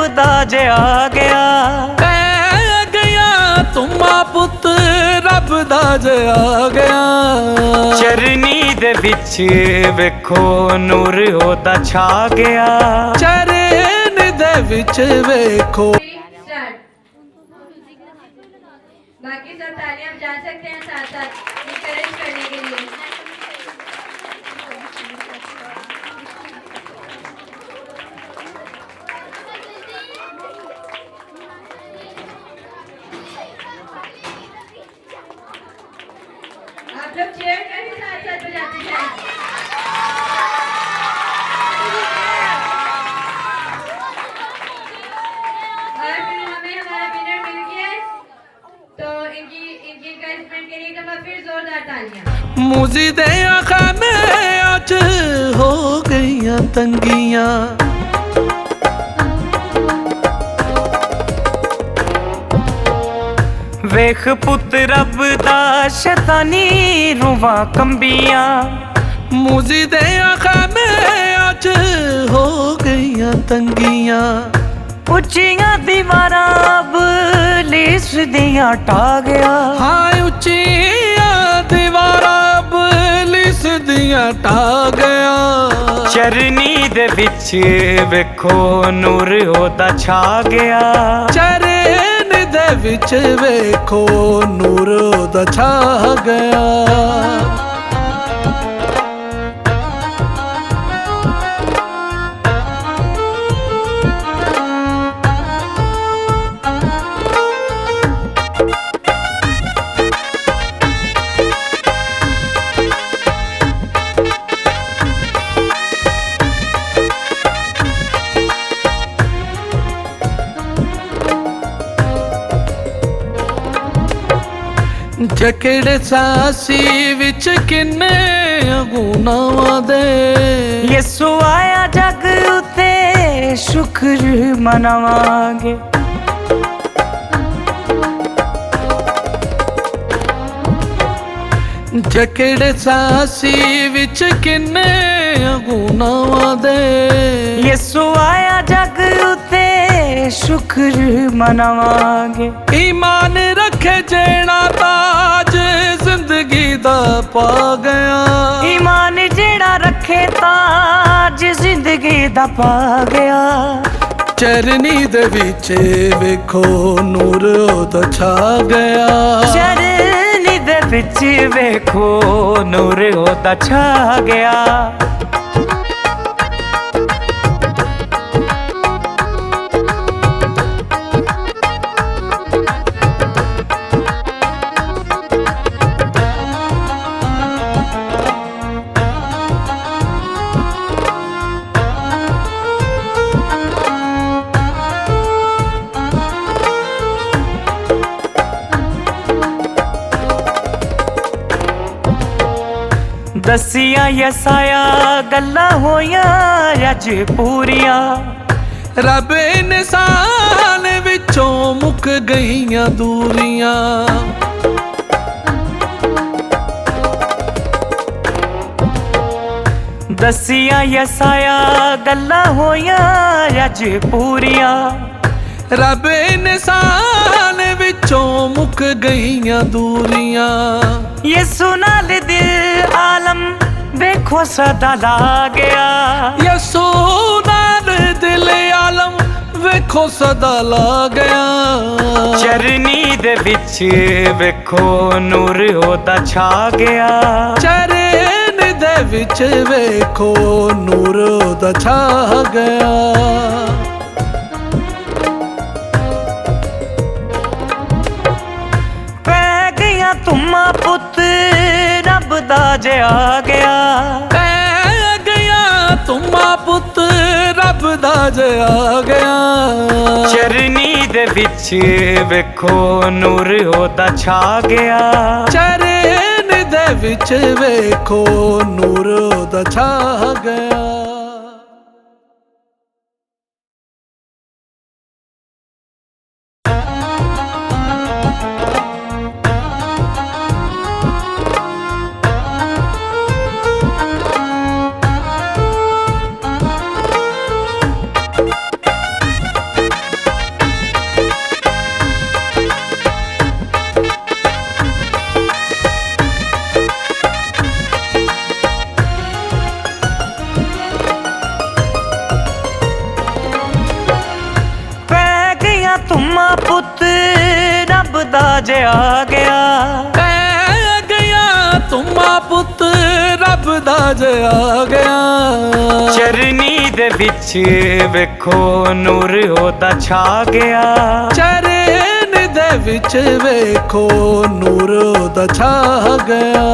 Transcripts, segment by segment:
दा जे आ गया, पै गया तुमा पुत रब दा जे आ गया। चरनी दे विच वेखो नूर ओदा छा गया, चरण दे विच वेखो। बाकी सब तालियां बजा सकते हैं साथ साथ इनकरेज करने के लिए। आप लोग चेयर करके साथ साथ बजाते हैं। और फिर हमें हमारा विनर मिल गया है, तो इनकी एंकरेजमेंट के लिए एक दफा फिर जोरदार तालियां। मूजी दे आँखां में अज हो गईयां तंगियां, वेख पुत रब दा शैतानी रुवां कंबियां। मूजी दे आँखां में अज हो गईयां तंगियां। उच्चियां दीवारां इबलीस दियां टा गया, हाय उच्चियां दीवारां इबलीस दियां टा गया। चरनी दे विच वेखो नूर ओदा छा गया, चरण दे विच वेखो नूर ओदा छा गया। जकड़े सासी विच किन्ने गुनाहां दे, यसु आया जग उते शुक्र मनावांगे। जकड़े सासी विच किन्ने गुनाहां दे, यसु आया जग उते शुक्र मनावांगे। ईमान रखे जेड़ा ताज जिंदगी दा पा गया, ईमान जेड़ा रखे ताज जिंदगी दा पा गया। चरनी दे विच वेखो नूर ओदा छा गया, चरनी दे विच वेखो नूर ओदा छा गया। दसिया यसाया गल्लां होइयां अज पूरियां, रब इंसान विचों मुक गईयां दूरियां। दसिया यसाया गल्लां होइयां अज पूरियां, रब इंसान विचों मुक गईयां दूरियां। यसु नाल दिल आलम वेखो सदा ला गया, यसू नाल दिल आलम वेखो सदा ला गया। चरनी दे विच वेखो नूर ओदा छा गया, चरण दे विच वेखो नूर ओदा छा गया। तुमा पुत रब दा जे आ गया, पै गया तुमा पुत रब दा जे आ गया। चरनी दे विच वेखो नूर ओदा छा गया, चरण दे विच वेखो नूर ओदा छा गया। दा जे आ गया। ਕਹਿ ਗਿਆ ਤੁਮਾ ਪੁੱਤ ਰੱਬ ਦਾ ਜੇ ਆ ਗਿਆ। ਚਰਨੀ ਦੇ ਵਿੱਚ ਵੇਖੋ ਨੂਰ ਉਹਦਾ ਛਾ ਗਿਆ। ਚਰਨ ਦੇ ਵਿੱਚ ਵੇਖੋ ਨੂਰ ਉਹਦਾ ਛਾ ਗਿਆ।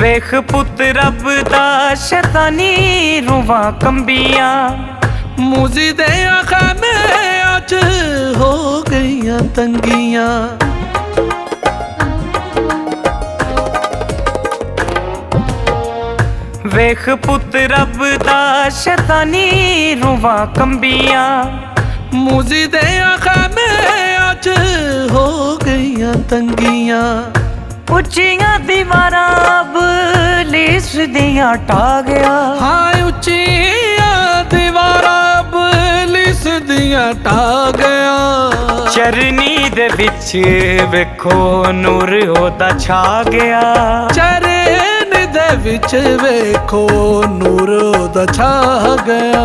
ਵੇਖ ਪੁੱਤ ਰੱਬ ਦਾ ਸ਼ੈਤਾਨੀ ਰੂਹਾਂ ਕੰਬੀਆਂ। ਮੂਜ਼ੀ ਦੇ ਖਾਨੇ ਅੱਜ ਹੋ ਗਈਆਂ ਤੰਗੀਆਂ। ਵੇਖ ਪੁੱਤ ਰੱਬ ਦਾ ਸ਼ੈਤਾਨੀ ਰੂਹਾਂ ਕੰਬੀਆਂ। ਮੂਜ਼ੀ ਦੇ ਖਾਨੇ ਅੱਜ ਹੋ ਗਈਆਂ ਤੰਗੀਆਂ। ਉੱਚੀਆਂ ਦੀਵਾਰਾਂ ਇਬਲੀਸ ਦੀਆਂ ਢਾ ਗਿਆ। ਹਾਂ ਉੱਚੀਆਂ ਦੀਵਾਰਾਂ ਇਬਲੀਸ ਦੀਆਂ ਢਾ ਗਿਆ। ਚਰਨੀ ਦੇ ਵਿੱਚ ਵੇਖੋ ਨੂਰ ਉਹਦਾ ਛਾ ਗਿਆ। ਚਰਨ ਦੇ ਵਿੱਚ ਵੇਖੋ ਨੂਰ ਉਹਦਾ ਛਾ ਗਿਆ।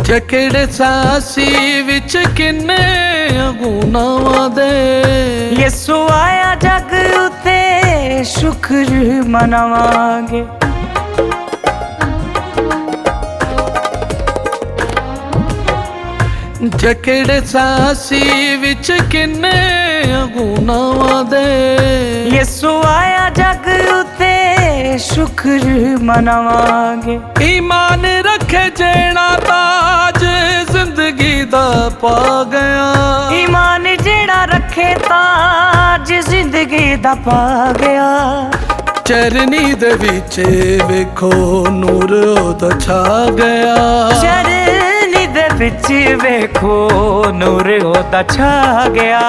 ਜਕੜੇ ਸਾਸੀ ਵਿੱਚ ਕਿੰਨੇ ਗੁਨਾਹਾਂ ਦੇ। ਯਿਸੂ ਆਇਆ ਜਗ ਉਤੇ ਸ਼ੁਕਰ ਮਨਾਵਾਂਗੇ। ਜਕੜੇ ਸਾਸੀ ਵਿੱਚ ਕਿੰਨੇ ਗੁਨਾਹਾਂ ਦੇ। ਯਿਸੂ ਆਇਆ ਜਗ ਉਤੇ ਸ਼ੁਕਰ ਮਨਾਵਾਂਗੇ। ਈਮਾਨ ਰੱਖੇ ਜਿਹੜਾ ਤਾਜ ਜ਼ਿੰਦਗੀ ਦਾ ਪਾ ਗਿਆ। ਈਮਾਨ ਜਿਹੜਾ ਰੱਖੇ ਤਾਜ ਜ਼ਿੰਦਗੀ ਦਾ ਪਾ ਗਿਆ। ਚਰਨੀ ਦੇ ਵਿੱਚ ਵੇਖੋ ਨੂਰ ਉਹਦਾ ਛਾ ਗਿਆ। ਚਰਨੀ ਦੇ ਵਿੱਚ ਵੇਖੋ ਨੂਰ ਉਹਦਾ ਛਾ ਗਿਆ।